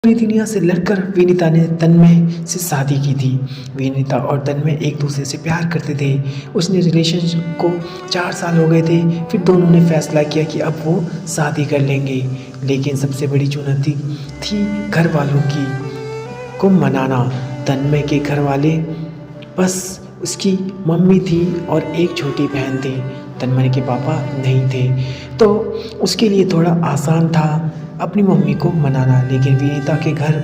पूरी दुनिया से लड़कर विनीता ने तन्मय से शादी की थी। विनीता और तन्मय एक दूसरे से प्यार करते थे। उसने रिलेशनशिप को 4 साल हो गए थे। फिर दोनों ने फैसला किया कि अब वो शादी कर लेंगे। लेकिन सबसे बड़ी चुनौती थी घर वालों की को मनाना। तन्मय के घर वाले बस उसकी मम्मी थी और एक छोटी बहन थी। तन्मय के पापा नहीं थे, तो उसके लिए थोड़ा आसान था अपनी मम्मी को मनाना। लेकिन विनीता के घर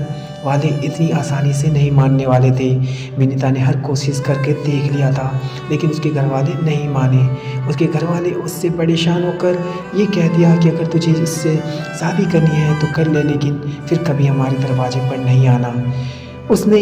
वाले इतनी आसानी से नहीं मानने वाले थे। विनीता ने हर कोशिश करके देख लिया था, लेकिन उसके घर वाले नहीं माने। उसके घर वाले उससे परेशान होकर ये कह दिया कि अगर तुझे इससे शादी करनी है तो कर ले, लेकिन फिर कभी हमारे दरवाजे पर नहीं आना। उसने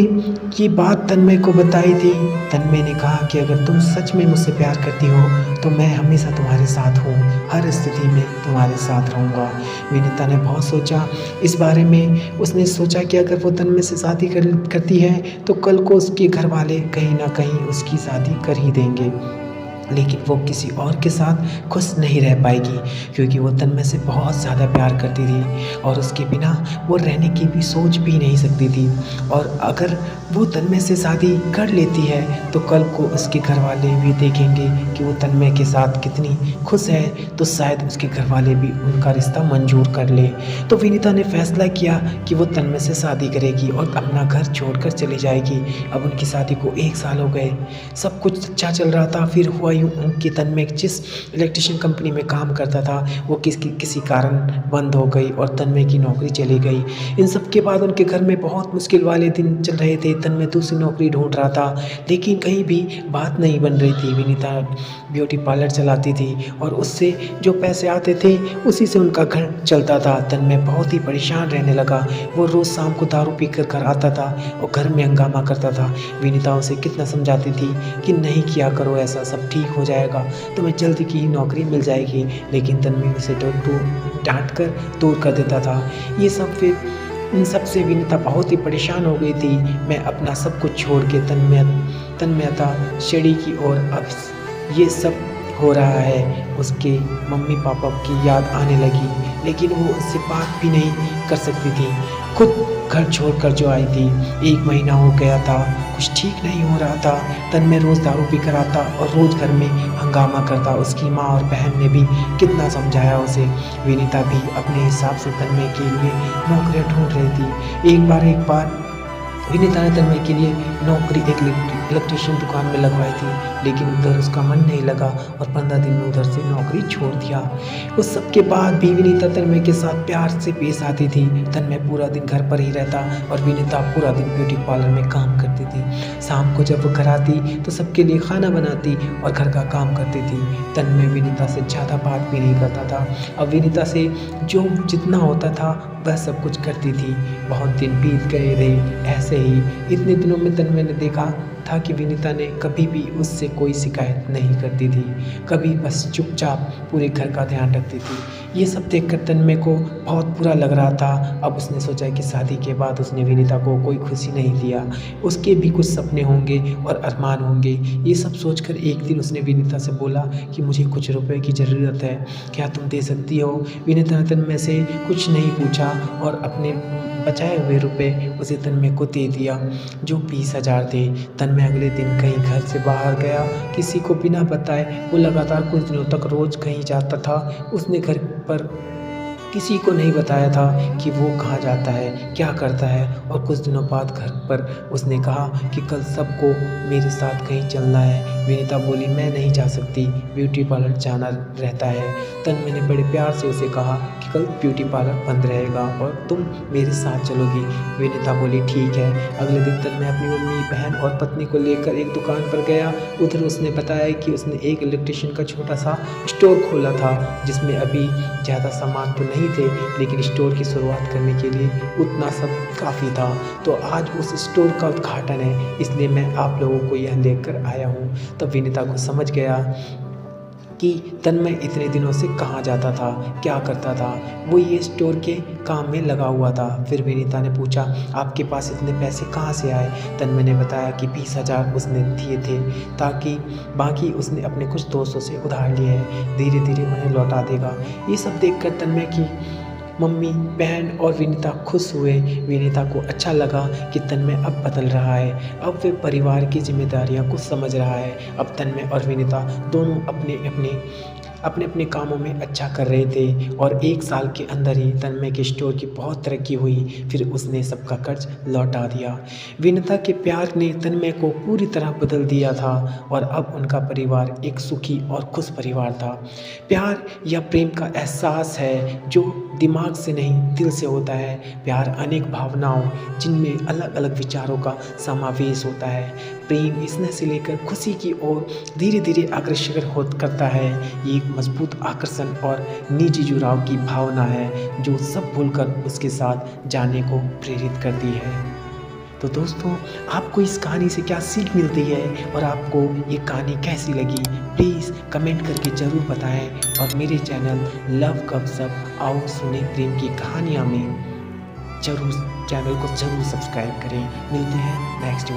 ये बात तन्मय को बताई थी। तन्मय ने कहा कि अगर तुम सच में मुझसे प्यार करती हो तो मैं हमेशा तुम्हारे साथ हूँ, हर स्थिति में तुम्हारे साथ रहूँगा। विनीता ने बहुत सोचा इस बारे में। उसने सोचा कि अगर वो तन्मय से शादी करती है तो कल को उसके घर वाले कहीं ना कहीं उसकी शादी कर ही देंगे, लेकिन वो किसी और के साथ खुश नहीं रह पाएगी, क्योंकि वो तन्मय से बहुत ज़्यादा प्यार करती थी और उसके बिना वो रहने की भी सोच भी नहीं सकती थी। और अगर वो तन्मय से शादी कर लेती है तो कल को उसके घर वाले भी देखेंगे कि वो तन्मय के साथ कितनी खुश है, तो शायद उसके घर वाले भी उनका रिश्ता मंजूर कर ले। तो विनीता ने फैसला किया कि वो तन्मय से शादी करेगी और अपना घर छोड़कर चली जाएगी। अब उनकी शादी को 1 साल हो गए। सब कुछ अच्छा चल रहा था। फिर हुआ यूँ कि तन्मय जिस इलेक्ट्रिशियन कंपनी में काम करता था वो किसी कारण बंद हो गई और तन्मय की नौकरी चली गई। इन सब के बाद उनके घर में बहुत मुश्किल वाले दिन चल रहे थे। तन्मय दूसरी नौकरी ढूंढ रहा था, लेकिन कहीं भी बात नहीं बन रही थी। विनीता ब्यूटी पार्लर चलाती थी और उससे जो पैसे आते थे उसी से उनका घर चलता था। तन्मय बहुत ही परेशान रहने लगा। वो रोज़ शाम को दारू पी कर घर आता था और घर में हंगामा करता था। विनीता उसे कितना समझाती थी कि नहीं किया करो ऐसा, सब ठीक हो जाएगा, तुम्हें जल्दी की नौकरी मिल जाएगी, लेकिन तन्मय उसे डांट कर दूर कर देता था। ये सब फिर इन सब से विनीता बहुत ही परेशान हो गई थी। मैं अपना सब कुछ छोड़ के तन्मयता श्रेणी की ओर अब ये सब हो रहा है। उसके मम्मी पापा की याद आने लगी, लेकिन वो उससे बात भी नहीं कर सकती थी। खुद घर छोड़कर जो आई थी 1 महीना हो गया था, कुछ ठीक नहीं हो रहा था। तन्मय रोज़ दारू पी कर आता और रोज़ घर में हंगामा करता। उसकी माँ और बहन ने भी कितना समझाया उसे। विनीता भी अपने हिसाब से तन्मय के लिए नौकरियाँ ढूंढ रही थी। एक बार विनीता ने तन्मय के लिए नौकरी एक इलेक्ट्रिशियन दुकान में लगवाई थी, लेकिन उधर उसका मन नहीं लगा और 15 दिन में उधर से नौकरी छोड़ दिया। उस सब के बाद भी विनीता तन्मय के साथ प्यार से पेश आती थी। तन्मय पूरा दिन घर पर ही रहता और विनीता पूरा दिन ब्यूटी पार्लर में काम करती थी। शाम को जब वो घर आती तो सबके लिए खाना बनाती और घर का काम करती थी। तन्मय विनीता से ज़्यादा बात भी नहीं करता था। अब विनीता से जो जितना होता था वह सब कुछ करती थी। बहुत दिन बीत गए थे ऐसे ही। इतने दिनों में तन्मय ने देखा था कि विनीता ने कभी भी उससे कोई शिकायत नहीं करती थी, कभी बस चुपचाप पूरे घर का ध्यान रखती थी। ये सब देखकर तन्मय को बहुत बुरा लग रहा था। अब उसने सोचा कि शादी के बाद उसने विनीता को कोई खुशी नहीं दिया, उसके भी कुछ सपने होंगे और अरमान होंगे। ये सब सोचकर एक दिन उसने विनीता से बोला कि मुझे कुछ रुपए की ज़रूरत है, क्या तुम दे सकती हो? विनीता ने तन्मय से कुछ नहीं पूछा और अपने बचाए हुए रुपए उसे तन्मय को दे दिया, जो 20,000 थे। तन्मय अगले दिन कहीं घर से बाहर गया, किसी को बिना बताए। वो लगातार कुछ दिनों तक रोज़ कहीं जाता था। उसने घर पर किसी को नहीं बताया था कि वो कहाँ जाता है, क्या करता है। और कुछ दिनों बाद घर पर उसने कहा कि कल सबको मेरे साथ कहीं चलना है। विनीता बोली मैं नहीं जा सकती, ब्यूटी पार्लर जाना रहता है। तन्मय ने बड़े प्यार से उसे कहा कि कल ब्यूटी पार्लर बंद रहेगा और तुम मेरे साथ चलोगी। विनीता बोली ठीक है। अगले दिन तन्मय अपनी मम्मी, बहन और पत्नी को लेकर एक दुकान पर गया। उधर उसने बताया कि उसने एक इलेक्ट्रिशियन का छोटा सा स्टोर खोला था, जिसमें अभी ज़्यादा सामान तो नहीं थे, लेकिन स्टोर की शुरुआत करने के लिए उतना सब काफ़ी था। तो आज उस स्टोर का उद्घाटन है, इसलिए मैं आप लोगों को यह लेकर आया हूँ। तब विनीता को समझ गया कि तन्मय इतने दिनों से कहाँ जाता था, क्या करता था। वो ये स्टोर के काम में लगा हुआ था। फिर विनीता ने पूछा आपके पास इतने पैसे कहाँ से आए? तन्मय ने बताया कि 20,000 उसने दिए थे, ताकि बाकी उसने अपने कुछ दोस्तों से उधार लिए हैं, धीरे धीरे उन्हें लौटा देगा। ये सब देखकर तन्मय की मम्मी, बहन और विनीता खुश हुए। विनीता को अच्छा लगा कि तन्मय अब बदल रहा है, अब वे परिवार की ज़िम्मेदारियों को समझ रहा है। अब तन्मय और विनीता दोनों अपने कामों में अच्छा कर रहे थे और 1 साल के अंदर ही तन्मय के स्टोर की बहुत तरक्की हुई। फिर उसने सबका कर्ज लौटा दिया। विनीता के प्यार ने तन्मय को पूरी तरह बदल दिया था और अब उनका परिवार एक सुखी और खुश परिवार था। प्यार या प्रेम का एहसास है जो दिमाग से नहीं दिल से होता है। प्यार अनेक भावनाओं जिनमें अलग अलग विचारों का समावेश होता है। प्रेम स्नेह से लेकर खुशी की ओर धीरे धीरे अग्रसर हो करता है। ये एक मजबूत आकर्षण और निजी जुड़ाव की भावना है जो सब भूलकर उसके साथ जाने को प्रेरित करती है। तो दोस्तों, आपको इस कहानी से क्या सीख मिलती है और आपको ये कहानी कैसी लगी, प्लीज़ कमेंट करके ज़रूर बताएं। और मेरे चैनल लव गपशप आओ सुने प्रेम की कहानियाँ में चैनल को ज़रूर सब्सक्राइब करें। मिलते हैं नेक्स्ट वीडियो।